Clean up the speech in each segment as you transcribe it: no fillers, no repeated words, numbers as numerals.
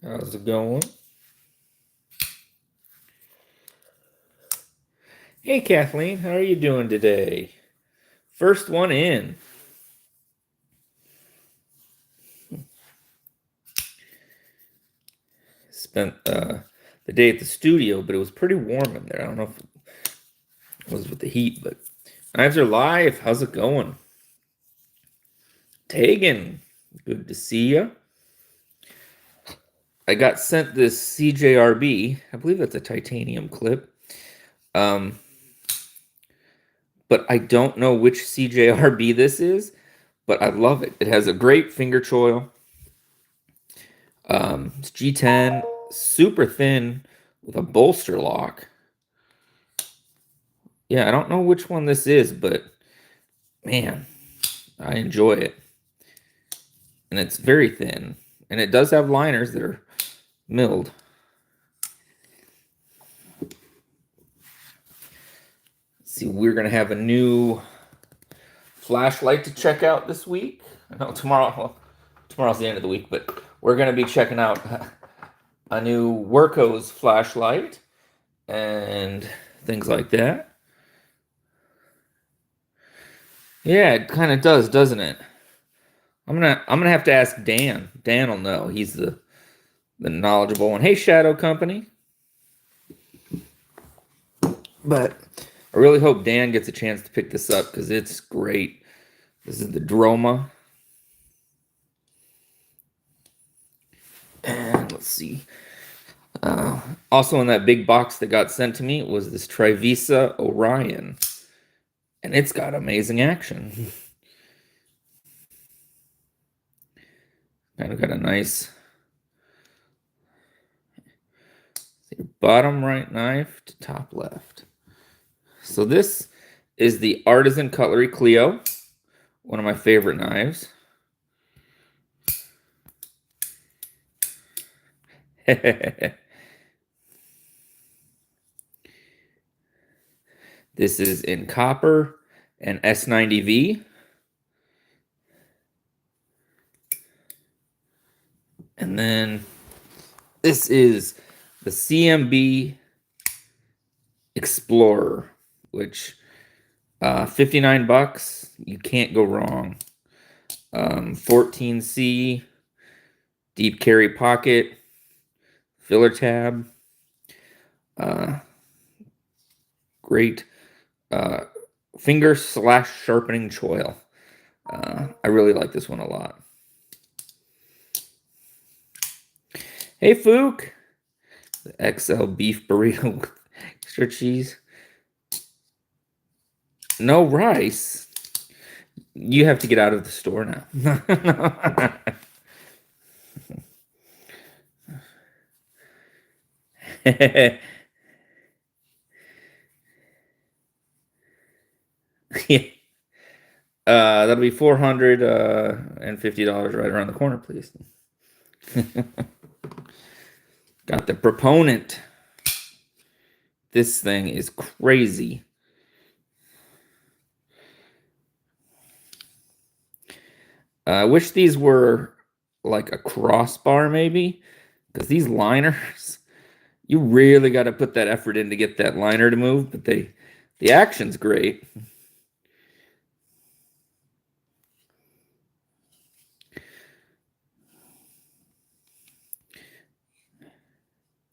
How's it going? Hey, Kathleen, how are you doing today? First one in. Spent the day at the studio, but it was pretty warm in there. I don't know if it was with the heat, but knives are live. How's it going? Tegan, good to see you. I got sent this CJRB. I believe that's a titanium clip. But I don't know which CJRB this is, but I love it. It has a great finger choil. It's G10, super thin with a bolster lock. Yeah, I don't know which one this is, but man, I enjoy it. And it's very thin. And it does have liners that are milled. Let's see, we're going to have a new flashlight to check out this week. No, tomorrow. Well, tomorrow's the end of the week, but we're going to be checking out a new Workos flashlight and things like that. Yeah, it kind of does, doesn't it? I'm gonna have to ask Dan. Dan will know. He's the knowledgeable one. Hey, Shadow Company. But I really hope Dan gets a chance to pick this up because it's great. This is the Droma. And let's see. Also in that big box that got sent to me was this Tvisa Orion. And it's got amazing action. Kind of got a nice bottom right knife to top left. So this is the Artisan Cutlery Clio, one of my favorite knives. This is in copper and S90V. And then this is the CMB Explorer, which 59 bucks, you can't go wrong. 14C, deep carry pocket, filler tab. Great finger slash sharpening choil. I really like this one a lot. Hey, Fook. The XL beef burrito with extra cheese. No rice. You have to get out of the store now. Yeah. That'll be $450 right around the corner, please. Got the Proponent. This thing is crazy. I wish these were like a crossbar maybe, because these liners, you really got to put that effort in to get that liner to move, but the action's great.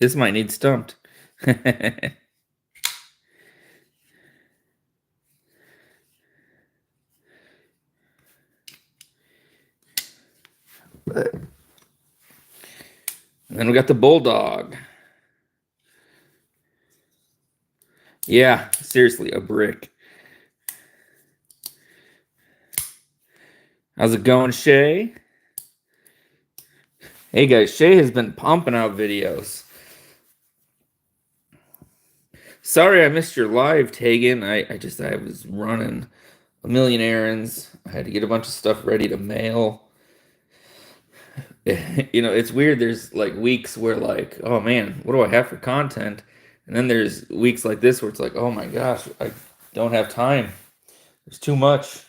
This might need stumped. But, and then we got the Bulldog. Yeah, seriously, a brick. How's it going, Shay? Hey guys, Shay has been pumping out videos. Sorry I missed your live, Tegan. I was running a million errands. I had to get a bunch of stuff ready to mail. You know, it's weird. There's like weeks where like, oh man, what do I have for content? And then there's weeks like this where it's like, oh my gosh, I don't have time. There's too much.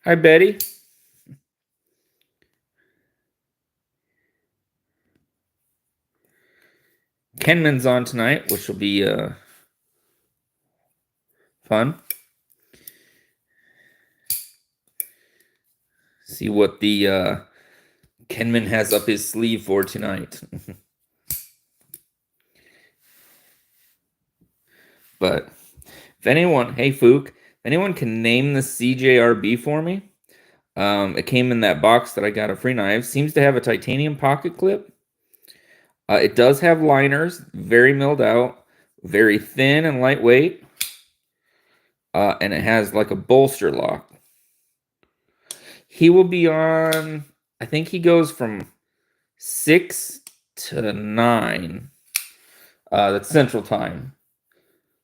Hi, Betty. Kenman's on tonight, which will be fun. See what the Kenman has up his sleeve for tonight. But if anyone, hey Fook, if anyone can name the CJRB for me, it came in that box that I got a free knife. Seems to have a titanium pocket clip. It does have liners, very milled out, very thin and lightweight, and it has like a bolster lock. He will be on, I think he goes from 6 to 9. That's Central Time.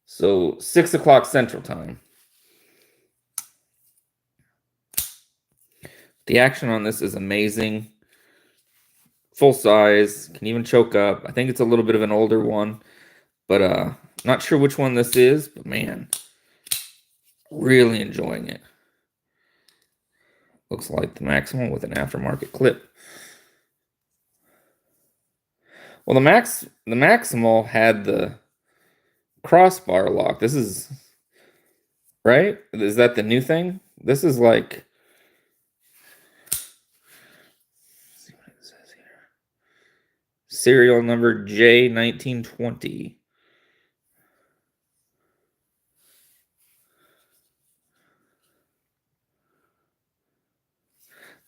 So 6 o'clock Central Time. The action on this is amazing. Full size, can even choke up. I think it's a little bit of an older one, but not sure which one this is, but man, really enjoying it. Looks like the Maximal with an aftermarket clip. Well, the Maximal had the crossbar lock. This is right? Is that the new thing? This is like, let's see what it says here. Serial number J1920.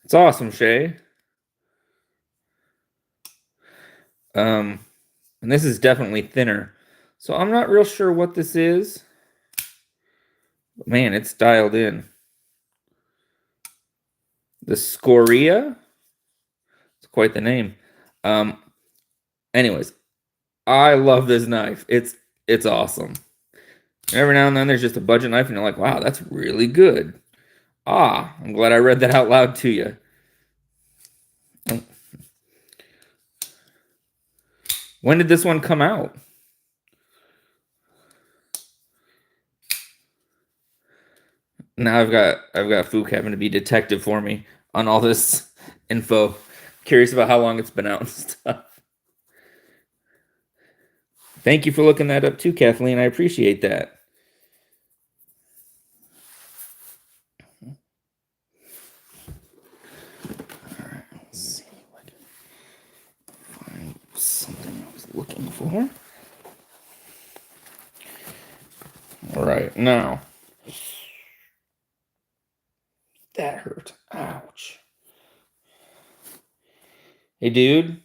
It's awesome, Shay. And this is definitely thinner. So I'm not real sure what this is. But man, it's dialed in. The Scoria. It's quite the name. Anyways, I love this knife. It's awesome. Every now and then there's just a budget knife and you're like, wow, that's really good. I'm glad I read that out loud to you. When did this one come out? Now I've got Fook having to be detective for me on all this info. Curious about how long it's been out and stuff. Thank you for looking that up too, Kathleen. I appreciate that. All right, let's see if I can find something I was looking for. All right, now. That hurt. Ouch. Hey, dude.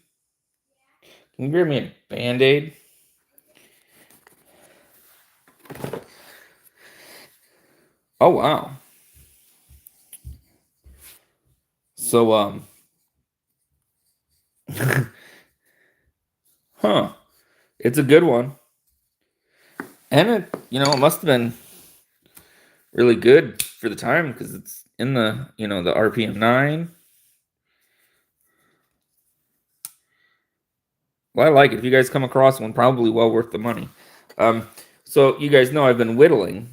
Can you grab me a bandaid? Oh, wow. So, huh. It's a good one. And it, it must have been really good for the time because it's in the, the RPM 9. Well, I like it. If you guys come across one, probably well worth the money. So you guys know I've been whittling,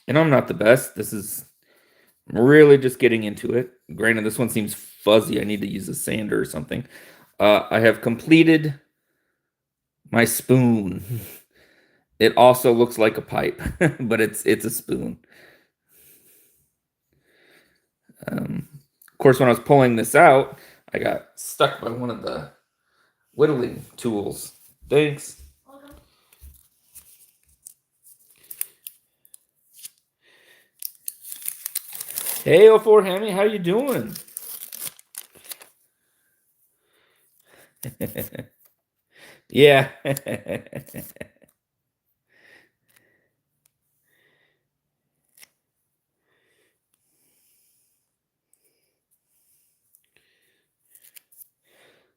and I'm not the best. I'm really just getting into it. Granted, this one seems fuzzy. I need to use a sander or something. I have completed my spoon. It also looks like a pipe, but it's a spoon. Of course, when I was pulling this out, I got stuck by one of the whittling tools. Thanks. Hey, 04 Hammy, how you doing? Yeah.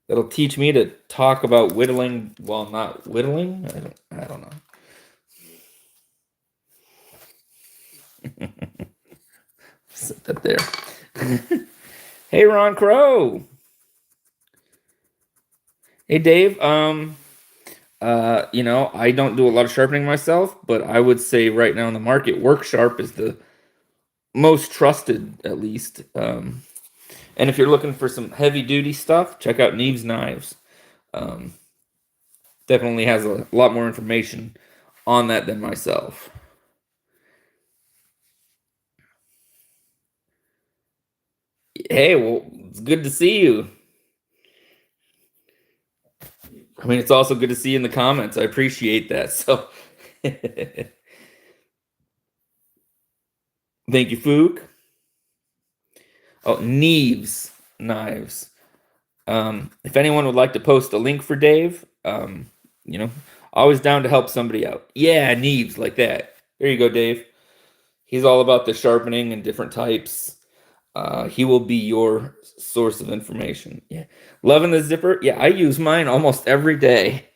That'll teach me to talk about whittling while not whittling. I don't know. Set that there. Hey, Ron Crow. Hey, Dave. I don't do a lot of sharpening myself, but I would say right now in the market, Work Sharp is the most trusted, at least. And if you're looking for some heavy duty stuff, check out Neves Knives. Um, definitely has a lot more information on that than myself. Hey, well, it's good to see you. I mean, it's also good to see you in the comments. I appreciate that. So, thank you, Fook. Oh, Neves Knives. If anyone would like to post a link for Dave, you know, always down to help somebody out. Yeah, Neves, like that. There you go, Dave. He's all about the sharpening and different types. He will be your source of information. Yeah, loving the zipper. Yeah, I use mine almost every day.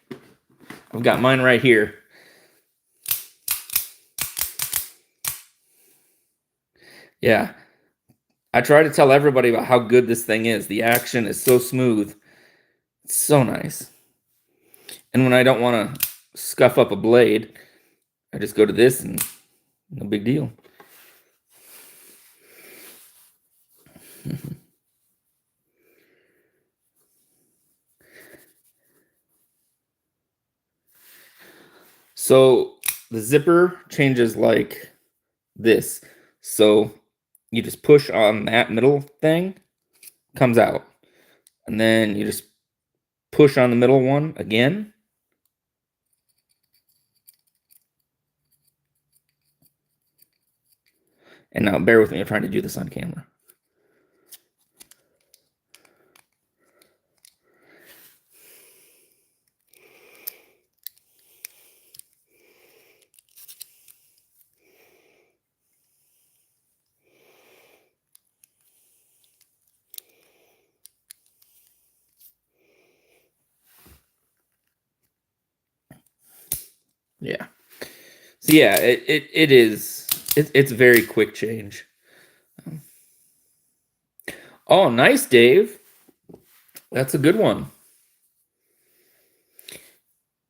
I've got mine right here. Yeah, I try to tell everybody about how good this thing is. The action is so smooth. It's so nice. And when I don't want to scuff up a blade, I just go to this and no big deal. So the zipper changes like this. So you just push on that middle thing, comes out. And then you just push on the middle one again. And now bear with me, I'm trying to do this on camera. Yeah. So yeah, it's very quick change. Oh, nice, Dave. That's a good one.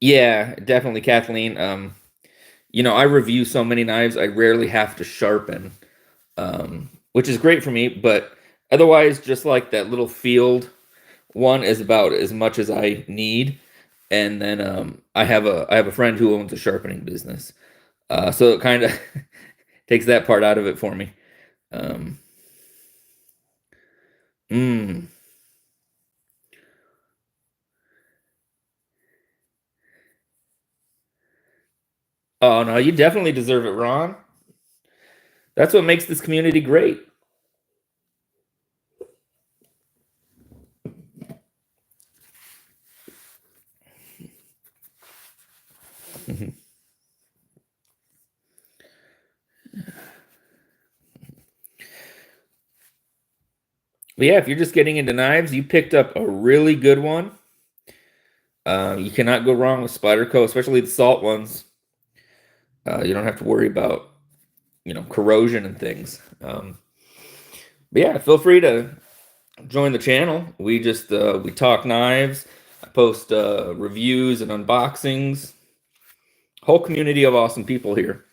Yeah, definitely, Kathleen. You know, I review so many knives, I rarely have to sharpen, which is great for me. But otherwise, just like that little field one is about as much as I need. And then I have a friend who owns a sharpening business, so it kind of takes that part out of it for me. Um, mm. Oh no, you definitely deserve it, Ron. That's what makes this community great. But yeah, if you're just getting into knives, you picked up a really good one. You cannot go wrong with Spyderco, especially the salt ones. You don't have to worry about, you know, corrosion and things. But yeah, feel free to join the channel. We just we talk knives. I post reviews and unboxings. Whole community of awesome people here.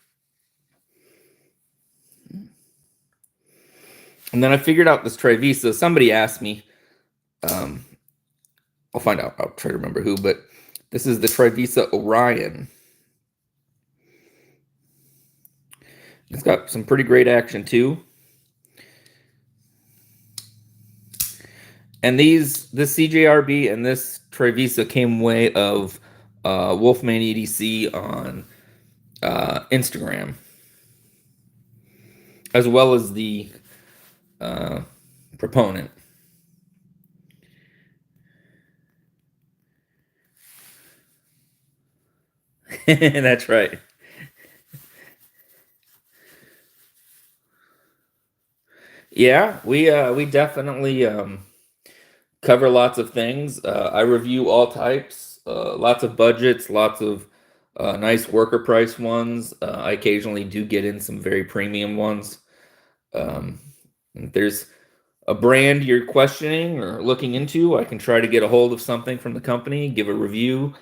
And then I figured out this Tvisa. Somebody asked me. Um, I'll find out. I'll try to remember who, but this is the Tvisa Orion. It's got some pretty great action too. And this CJRB and this Tvisa came way of Wolfman EDC on Instagram, as well as the proponent. That's right. Yeah, we definitely cover lots of things. I review all types, lots of budgets, lots of nice worker price ones. I occasionally do get in some very premium ones. If there's a brand you're questioning or looking into, I can try to get a hold of something from the company, give a review.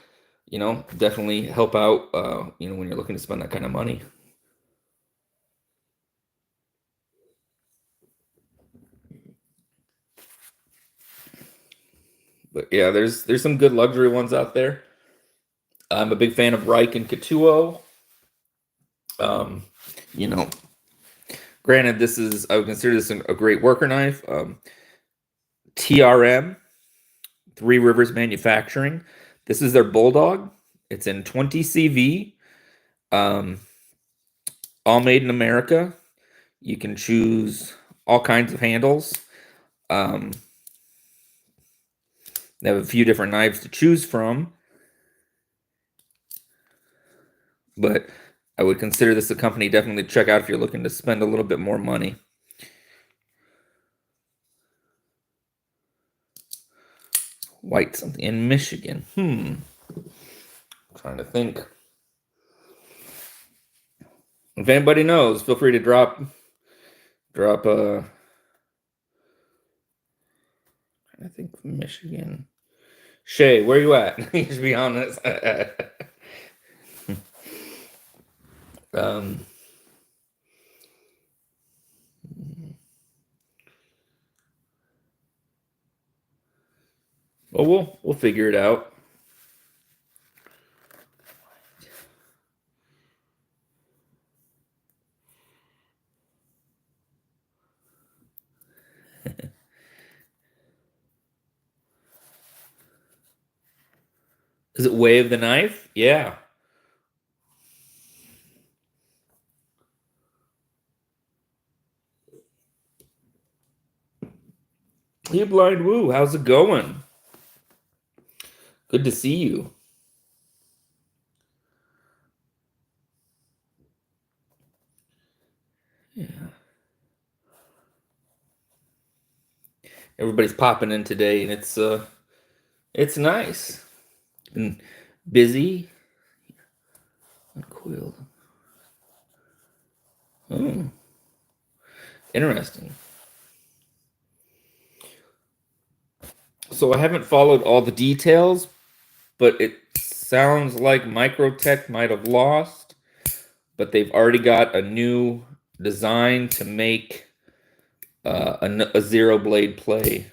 You know, definitely help out. You know, when you're looking to spend that kind of money. But yeah, there's some good luxury ones out there. I'm a big fan of Reich and Katuo. Um, you know, granted, I would consider this a great worker knife. TRM, Three Rivers Manufacturing. This is their Bulldog. It's in 20 CV. Um, all made in America. You can choose all kinds of handles. They have a few different knives to choose from, but I would consider this a company definitely to check out if you're looking to spend a little bit more money. White something in Michigan. I'm trying to think. If anybody knows, feel free to drop I think Michigan. Shay, where you at? You should be honest. Well, we'll figure it out. Is it Way of the Knife? Yeah. Hey, Blind Woo, how's it going? Good to see you. Yeah. Everybody's popping in today, and it's nice. Been busy. Uncoiled. Oh, interesting. So I haven't followed all the details, but it sounds like Microtech might have lost, but they've already got a new design to make a zero blade play.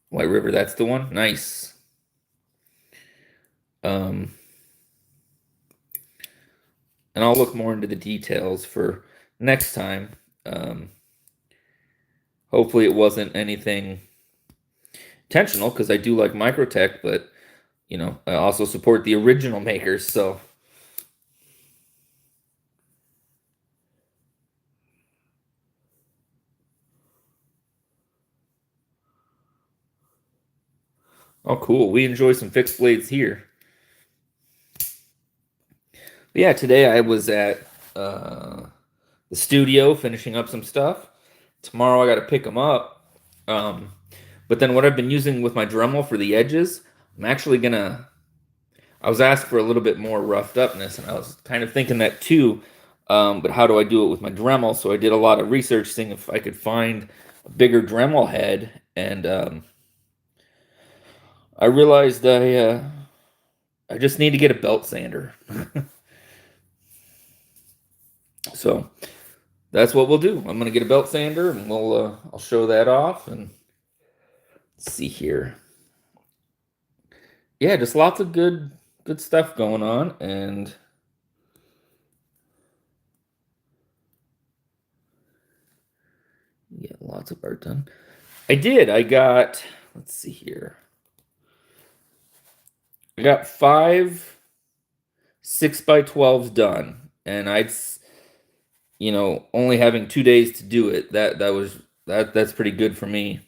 White River, that's the one? Nice. And I'll look more into the details for next time. Hopefully it wasn't anything intentional, because I do like Microtech, but I also support the original makers, so. Oh, cool. We enjoy some fixed blades here. But yeah, today I was at the studio finishing up some stuff. Tomorrow I got to pick them up. But then what I've been using with my Dremel for the edges, I'm actually gonna. I was asked for a little bit more roughed upness, and I was kind of thinking that too. But how do I do it with my Dremel? So I did a lot of research, seeing if I could find a bigger Dremel head, and I realized I just need to get a belt sander. So that's what we'll do. I'm gonna get a belt sander, and I'll show that off. And let's see here. Yeah, just lots of good stuff going on, and yeah, lots of art done. I did. I got. Let's see here. I got 5 6x12s done, and only having 2 days to do it. That's pretty good for me.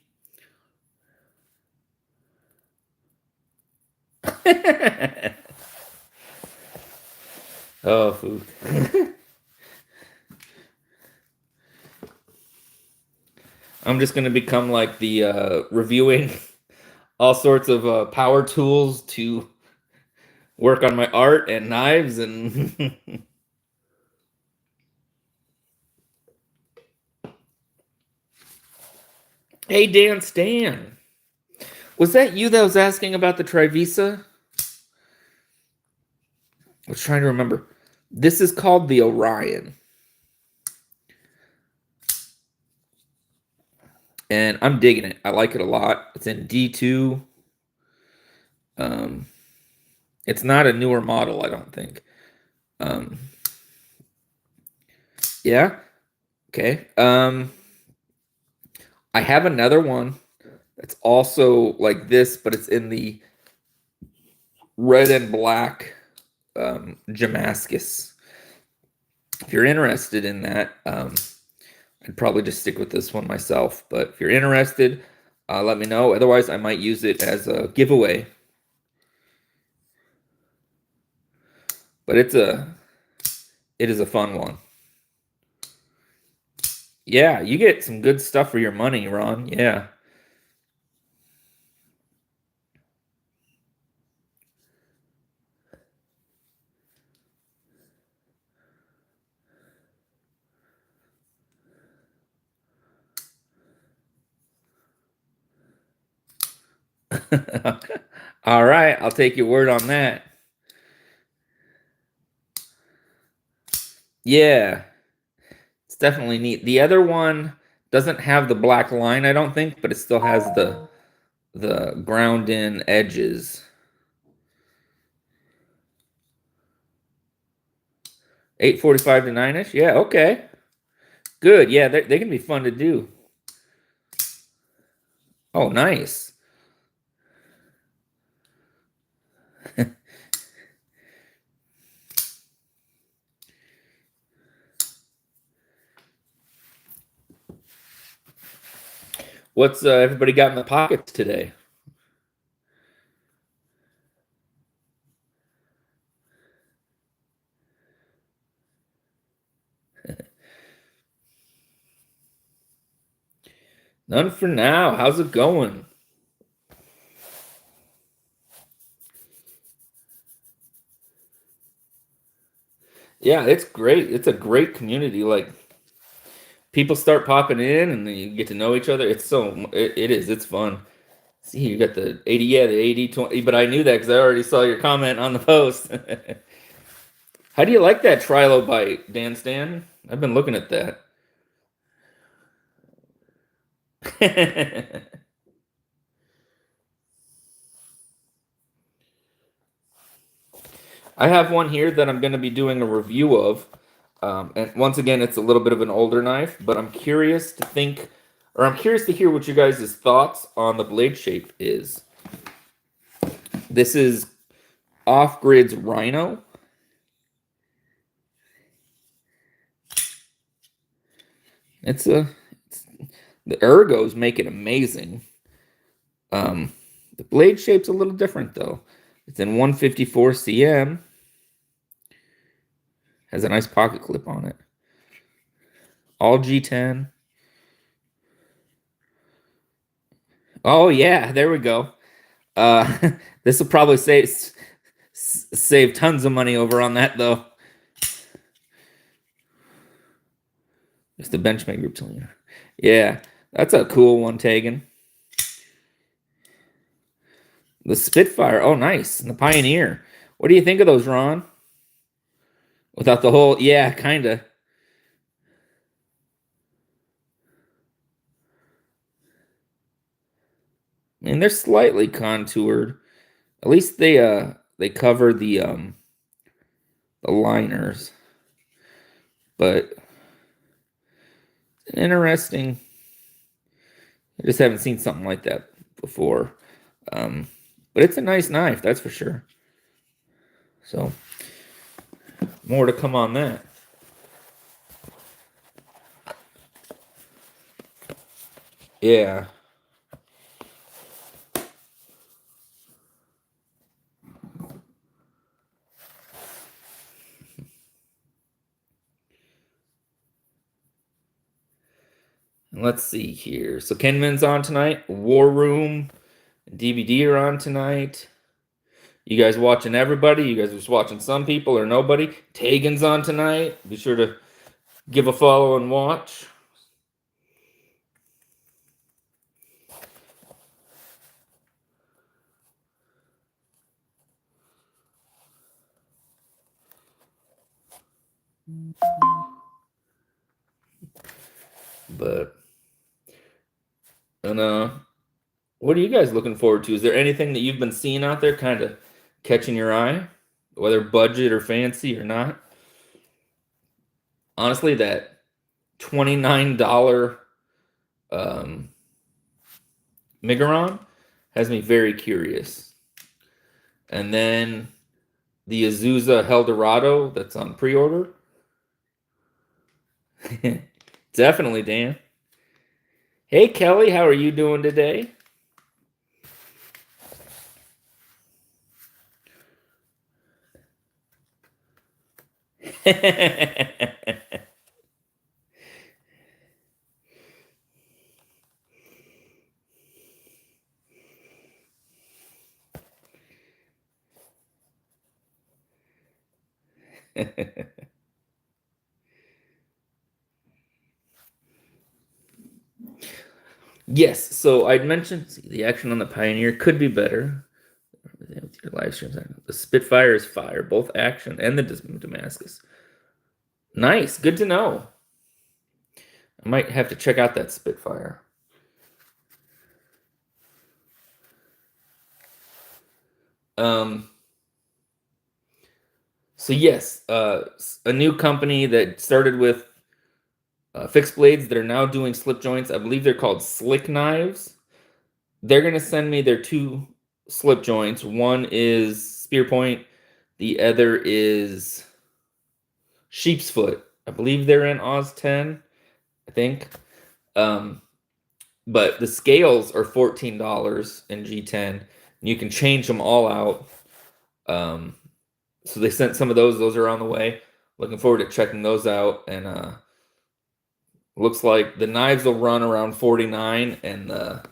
Oh, food. I'm just gonna become like the reviewing all sorts of power tools to work on my art and knives and. Hey, Dan Stan. Was that you that was asking about the Tvisa? I was trying to remember. This is called the Orion. and I'm digging it. I like it a lot. It's in D2. Um, it's not a newer model, I don't think. Um, yeah. Okay. I have another one that's also like this, but it's in the red and black Damascus. If you're interested in that, I'd probably just stick with this one myself. But if you're interested, let me know. Otherwise, I might use it as a giveaway. But it is a fun one. Yeah, you get some good stuff for your money, Ron. Yeah. All right, I'll take your word on that. Yeah, it's definitely neat. The other one doesn't have the black line, I don't think, but it still has the ground in edges. 8:45 to 9ish. Yeah, okay. Good. Yeah, they can be fun to do. Oh, nice. What's everybody got in the pockets today? None for now. How's it going? Yeah, it's great. It's a great community. Like people start popping in and then you get to know each other. It is. It's fun. See, you got the 80, yeah, the 80 20, but I knew that because I already saw your comment on the post. How do you like that trilobite, Dan Stan? I've been looking at that. I have one here that I'm going to be doing a review of. And once again, it's a little bit of an older knife, but I'm curious to hear what you guys' thoughts on the blade shape is. This is Offgrid's Rhino. It's a the ergos make it amazing. Um, the blade shape's a little different though. It's in 154 cm. Has a nice pocket clip on it. All G10. Oh yeah, there we go. Uh, this will probably save tons of money over on that though. Just the benchmark group telling you. Yeah, that's a cool one, Tegan. The Spitfire. Oh, nice. And the Pioneer. What do you think of those, Ron? Without the whole, yeah, kind of. I mean, they're slightly contoured. At least they cover the liners. But interesting. I just haven't seen something like that before. Um, but it's a nice knife, that's for sure. So, more to come on that. Yeah. Let's see here. So Kenman's on tonight. War Room, DVD are on tonight. You guys watching everybody? You guys just watching some people or nobody? Tegan's on tonight. Be sure to give a follow and watch. But And what are you guys looking forward to? Is there anything that you've been seeing out there kind of catching your eye, whether budget or fancy or not? Honestly, that $29 um, Megaron has me very curious. And then the Azusa Eldorado that's on pre-order. Definitely, Dan. Hey, Kelly, how are you doing today? Yes, so I'd mentioned the action on the Pioneer could be better. With your live streams, the Spitfire is fire, both action and the Damascus. Nice, good to know. I might have to check out that Spitfire. So yes, a new company that started with fixed blades that are now doing slip joints. I believe they're called Slick Knives. They're gonna send me their 2 slip joints. One is spear point, the other is sheep's foot. I believe they're in Oz 10, I think. But the scales are $14 in G10. And you can change them all out. So they sent some of those. Those are on the way. Looking forward to checking those out. And looks like the knives will run around 49 and the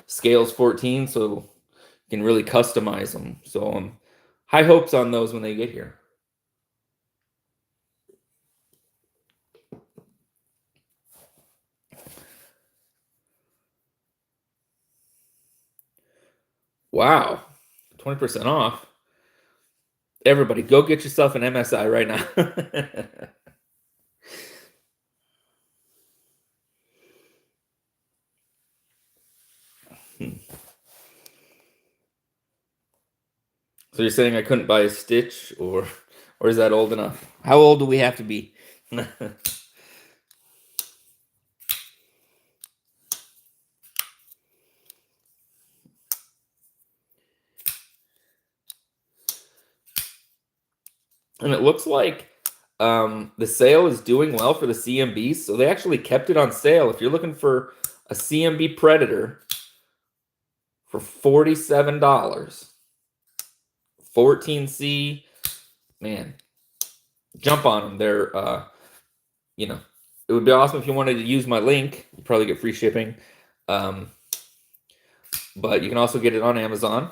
scales 14. So you can really customize them. So high hopes on those when they get here. Wow, 20% off. Everybody, go get yourself an MSI right now. So you're saying I couldn't buy a Stitch, or is that old enough? How old do we have to be? And it looks like the sale is doing well for the CMBs, so they actually kept it on sale. If you're looking for a CMB Predator for $47, 14C, man, jump on them. They're, you know, it would be awesome if you wanted to use my link. You'd probably get free shipping. But you can also get it on Amazon.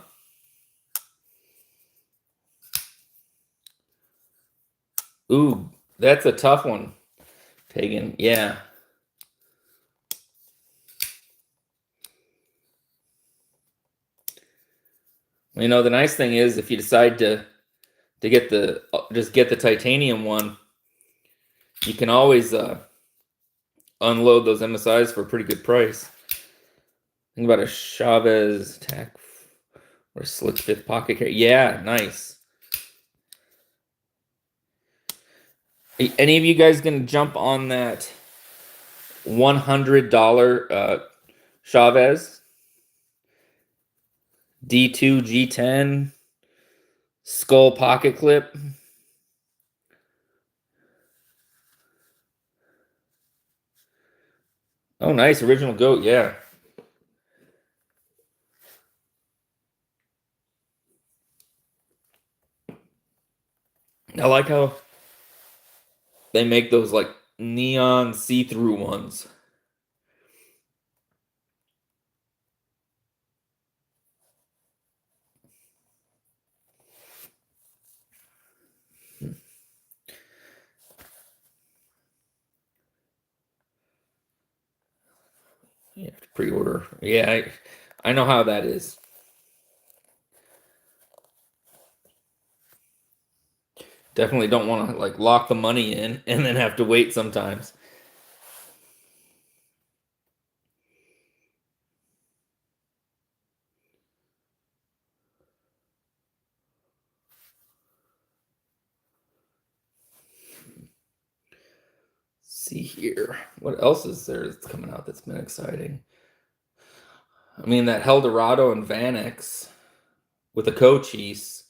Ooh, that's a tough one, Pagan. Yeah. You know, the nice thing is if you decide to get the just get the titanium one, you can always unload those MSIs for a pretty good price. Think about a Chavez tack or slick 5th pocket carry. Yeah, nice. Any of you guys gonna jump on that $100 Chavez D2 G10 skull pocket clip? Oh, nice. Original goat, yeah. I like how they make those like neon see-through ones. You have to pre-order. Yeah, I know how that is. Definitely don't want to like lock the money in and then have to wait sometimes. see here. What else is there that's coming out that's been exciting? I mean, that Eldorado and Vanex with a co-cheese,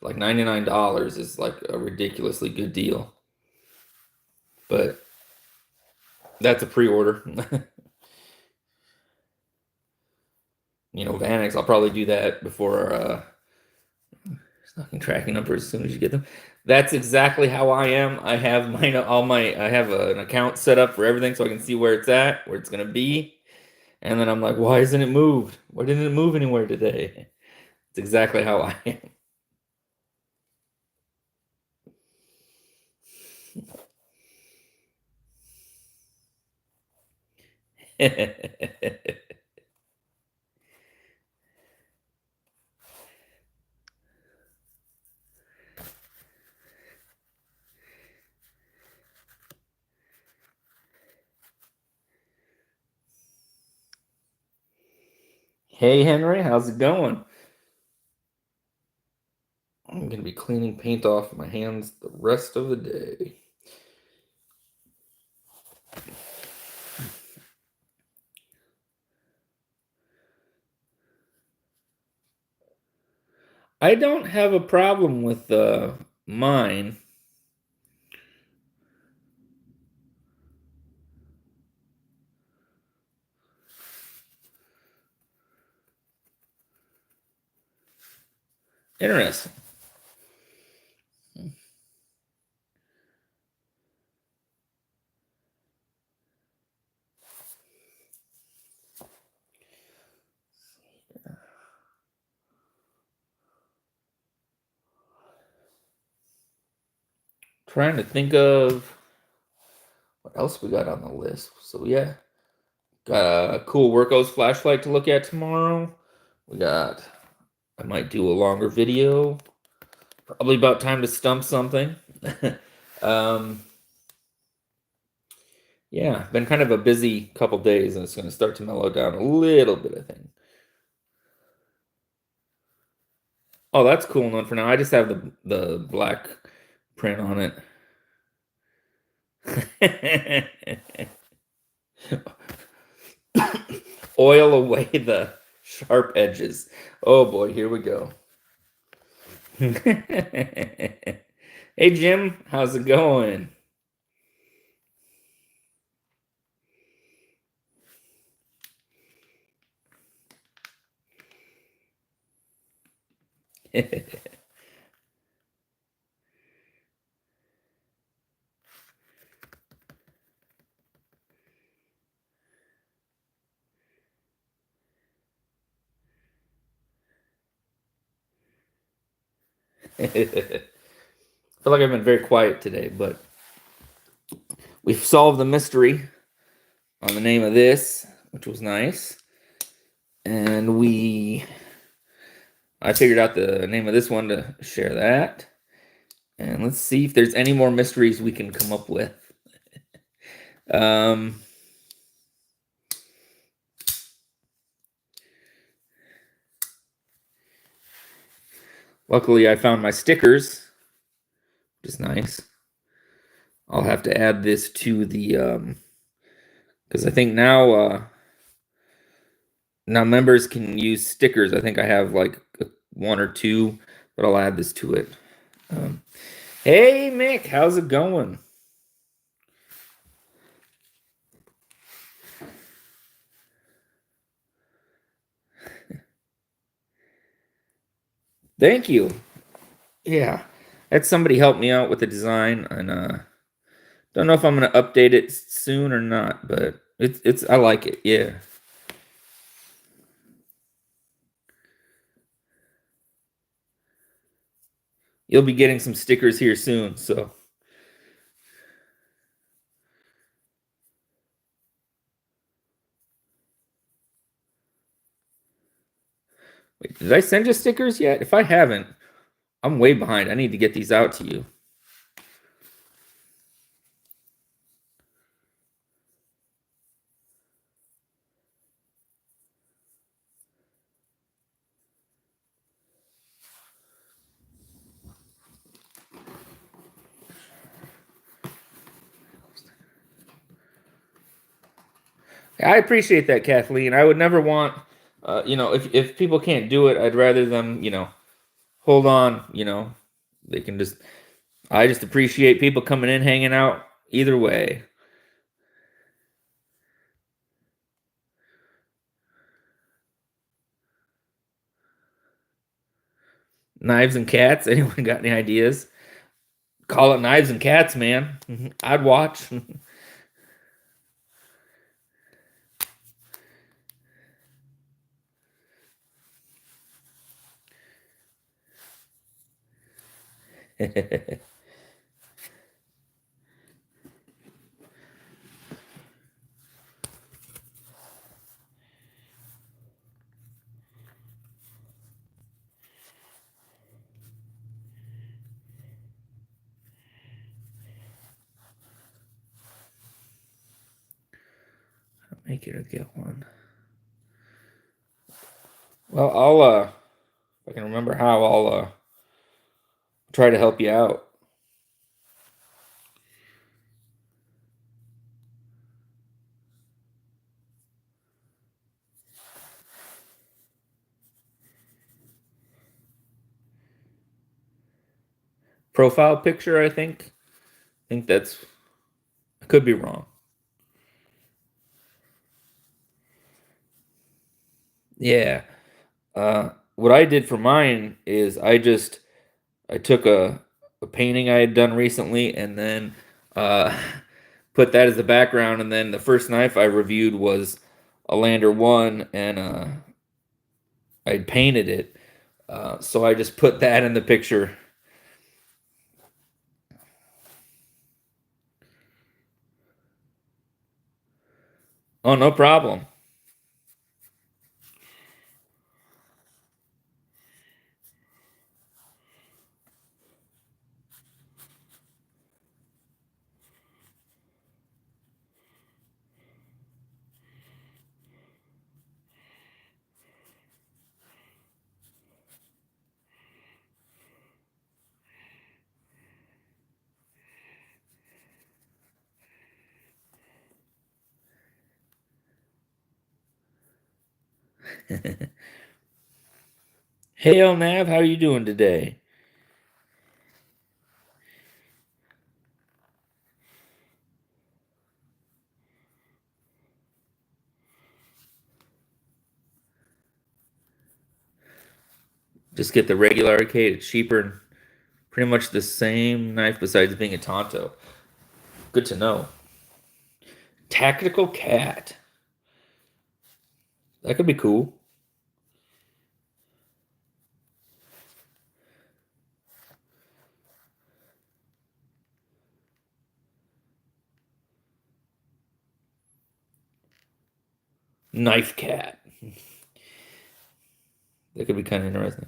like $99 is like a ridiculously good deal. But that's a pre-order. You know, Vanex, I'll probably do that before stocking tracking numbers as soon as you get them. That's exactly how I am. I have I have an account set up for everything so I can see where it's at, where it's gonna be. And then I'm like, why isn't it moved? Why didn't it move anywhere today? It's exactly how I am. Hey Henry, how's it going? I'm gonna be cleaning paint off my hands the rest of the day. I don't have a problem with mine. Interesting. Trying to think of what else we got on the list. So yeah, got a cool Workos flashlight to look at tomorrow. I might do a longer video. Probably about time to stump something. um, yeah, been kind of a busy couple days, and it's going to start to mellow down a little bit, I think. Oh, that's cool enough for now. I just have the black print on it. Oil away the sharp edges. Oh boy, here we go. Hey Jim, how's it going? I feel like I've been very quiet today, but we've solved the mystery on the name of this, which was nice. And I figured out the name of this one to share that. And let's see if there's any more mysteries we can come up with. Um, Luckily, I found my stickers, which is nice. I'll have to add this to the because I think now members can use stickers. I think I have like one or two, but I'll add this to it. Hey Mick, how's it going? Thank you. Yeah, had somebody help me out with the design, and don't know if I'm gonna update it soon or not, but it's I like it. Yeah. You'll be getting some stickers here soon, so. Wait, did I send you stickers yet? If I haven't, I'm way behind. I need to get these out to you. I appreciate that, Kathleen. I would never want, if people can't do it, I'd rather them, hold on. They can just. I just appreciate people coming in, hanging out. Either way. Knives and cats. Anyone got any ideas? Call it knives and cats, man. I'd watch. Make it or get one. Well, if I can remember how, I'll try to help you out. Profile picture, I think. I think that's. I could be wrong. Yeah. What I did for mine is I took a painting I had done recently and then uh, put that as the background. And then the first knife I reviewed was a Lander 1, and I painted it. So I just put that in the picture. Oh, no problem. Hey, El Nav, how are you doing today? Just get the regular arcade. It's cheaper and pretty much the same knife besides being a Tonto. Good to know. Tactical cat. That could be cool. Knife cat. That could be kind of interesting.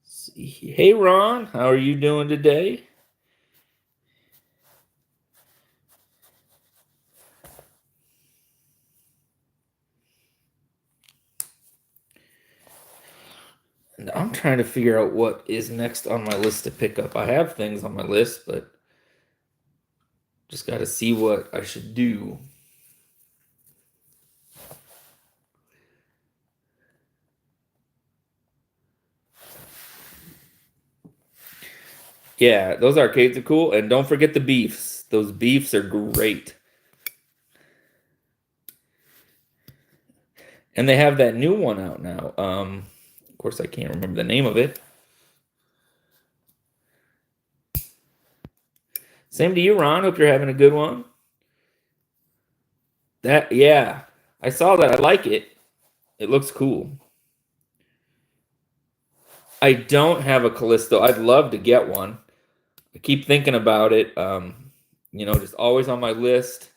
See. Hey, Ron, how are you doing today? And I'm trying to figure out what is next on my list to pick up. I have things on my list, but just got to see what I should do. Yeah, those arcades are cool. And don't forget the beefs. Those beefs are great. And they have that new one out now. Of course, I can't remember the name of it. Same to you, Ron. Hope you're having a good one. Yeah, I saw that. I like it. It looks cool. I don't have a Callisto. I'd love to get one. I keep thinking about it. Just always on my list.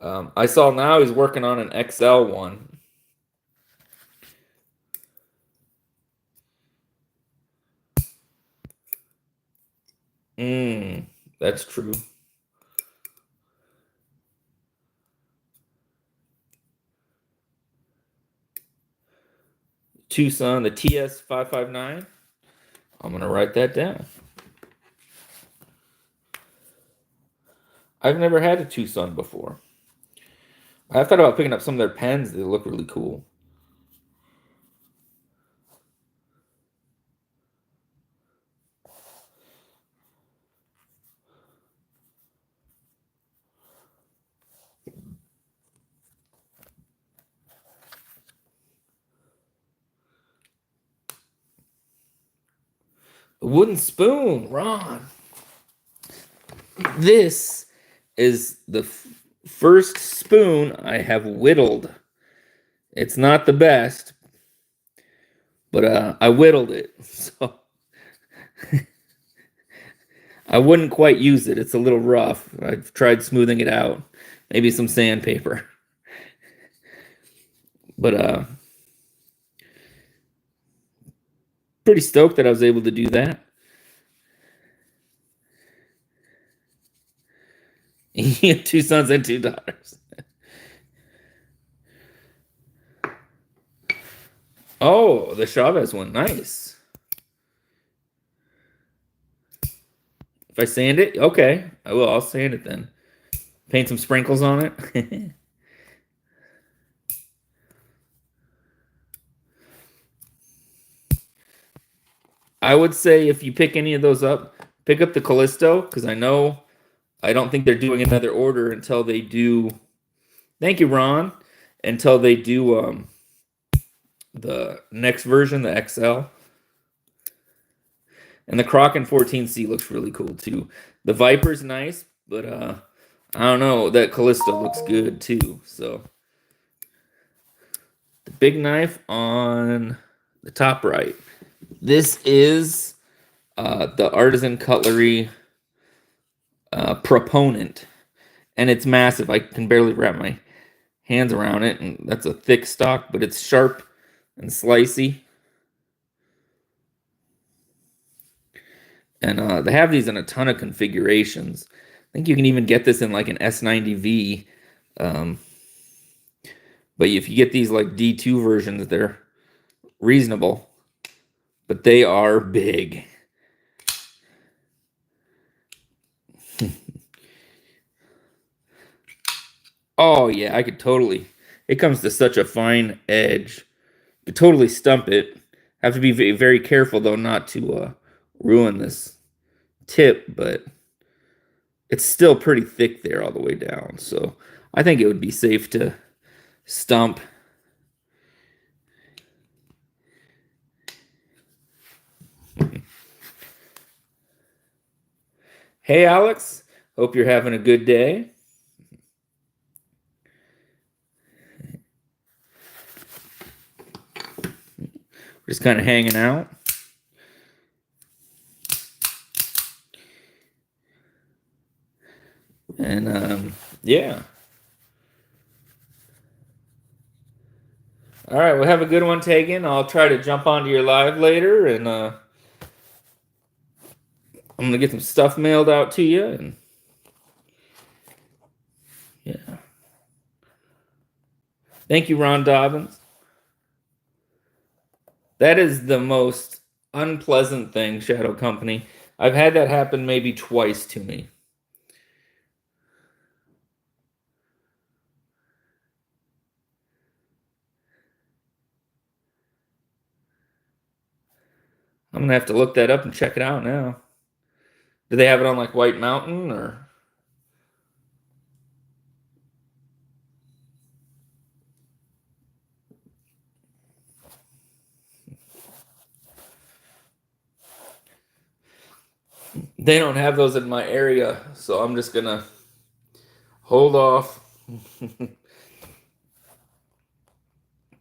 I saw now he's working on an XL one. That's true. Tucson, the TS 559. I'm going to write that down. I've never had a Tucson before. I've thought about picking up some of their pens. They look really cool. A wooden spoon, Ron. This is the first spoon I have whittled. It's not the best, but I whittled it, so I wouldn't quite use it. It's a little rough. I've tried smoothing it out. Maybe some sandpaper. But pretty stoked that I was able to do that. 2 sons and 2 daughters. Oh, the Chavez one. Nice. If I sand it, okay. I will. I'll sand it then. Paint some sprinkles on it. I would say if you pick any of those up, pick up the Callisto, because I don't think they're doing another order until they do. Thank you, Ron. Until they do the next version, the XL. And the Kraken 14C looks really cool too. The Viper's nice, but I don't know. That Callisto looks good too. So the big knife on the top right. This is the Artisan Cutlery Proponent, and it's massive. I can barely wrap my hands around it, and that's a thick stock, but it's sharp and slicey. And they have these in a ton of configurations. I think you can even get this in like an S90V. But if you get these like D2 versions, they're reasonable. But they are big. Oh, yeah, I could totally. It comes to such a fine edge. You could totally stump it. Have to be very, very careful, though, not to ruin this tip, but it's still pretty thick there all the way down. So I think it would be safe to stump. Hey, Alex. Hope you're having a good day. We're just kind of hanging out. And, yeah. All right, well, have a good one, Tegan. I'll try to jump onto your live later, and I'm going to get some stuff mailed out to you. And yeah. Thank you, Ron Dobbins. That is the most unpleasant thing, Shadow Company. I've had that happen maybe twice to me. I'm going to have to look that up and check it out now. Do they have it on like White Mountain or? They don't have those in my area, so I'm just going to hold off.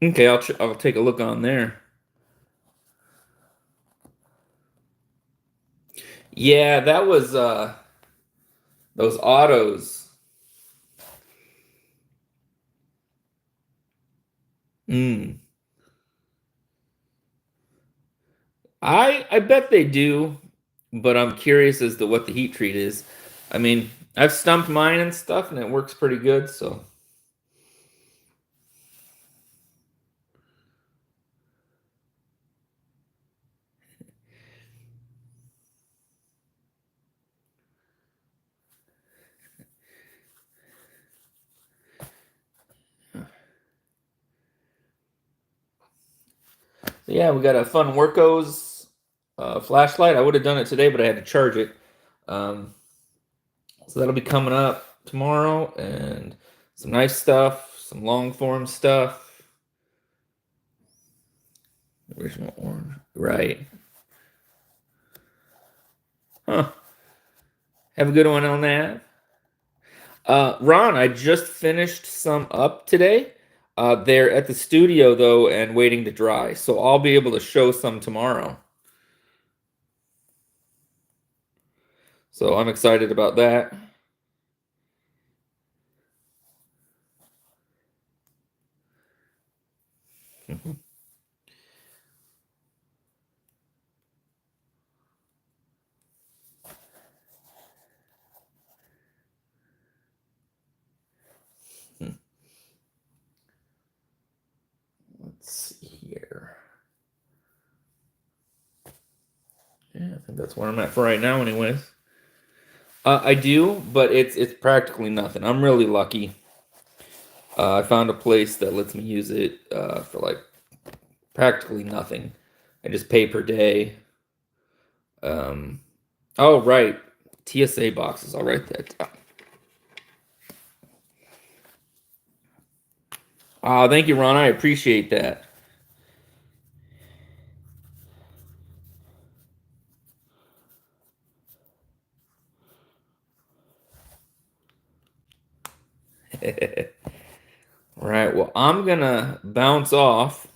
Okay, I'll take a look on there. Yeah, that was those autos. I bet they do, but I'm curious as to what the heat treat is. I mean, I've stumped mine and stuff, and it works pretty good, so. So yeah, we got a fun Workos flashlight. I would have done it today, but I had to charge it. So that'll be coming up tomorrow, and some nice stuff, some long form stuff. Original orange, right? Huh. Have a good one on that. Ron, I just finished some up today. They're at the studio though and waiting to dry, so I'll be able to show some tomorrow. So I'm excited about that. Let's see here. Yeah, I think that's where I'm at for right now, anyways. I do, but it's practically nothing. I'm really lucky. I found a place that lets me use it for like practically nothing. I just pay per day. Oh, right. TSA boxes. I'll write that down. Thank you, Ron. I appreciate that. Right. Well, I'm gonna bounce off.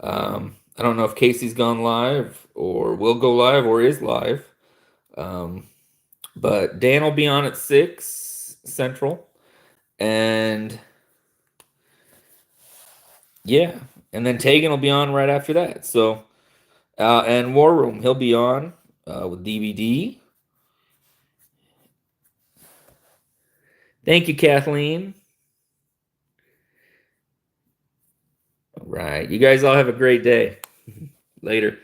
I don't know if Casey's gone live or will go live or is live. But Dan will be on at 6 Central. And yeah, and then Tegan will be on right after that. So, and War Room, he'll be on with DVD. Thank you, Kathleen. All right. You guys all have a great day. Later.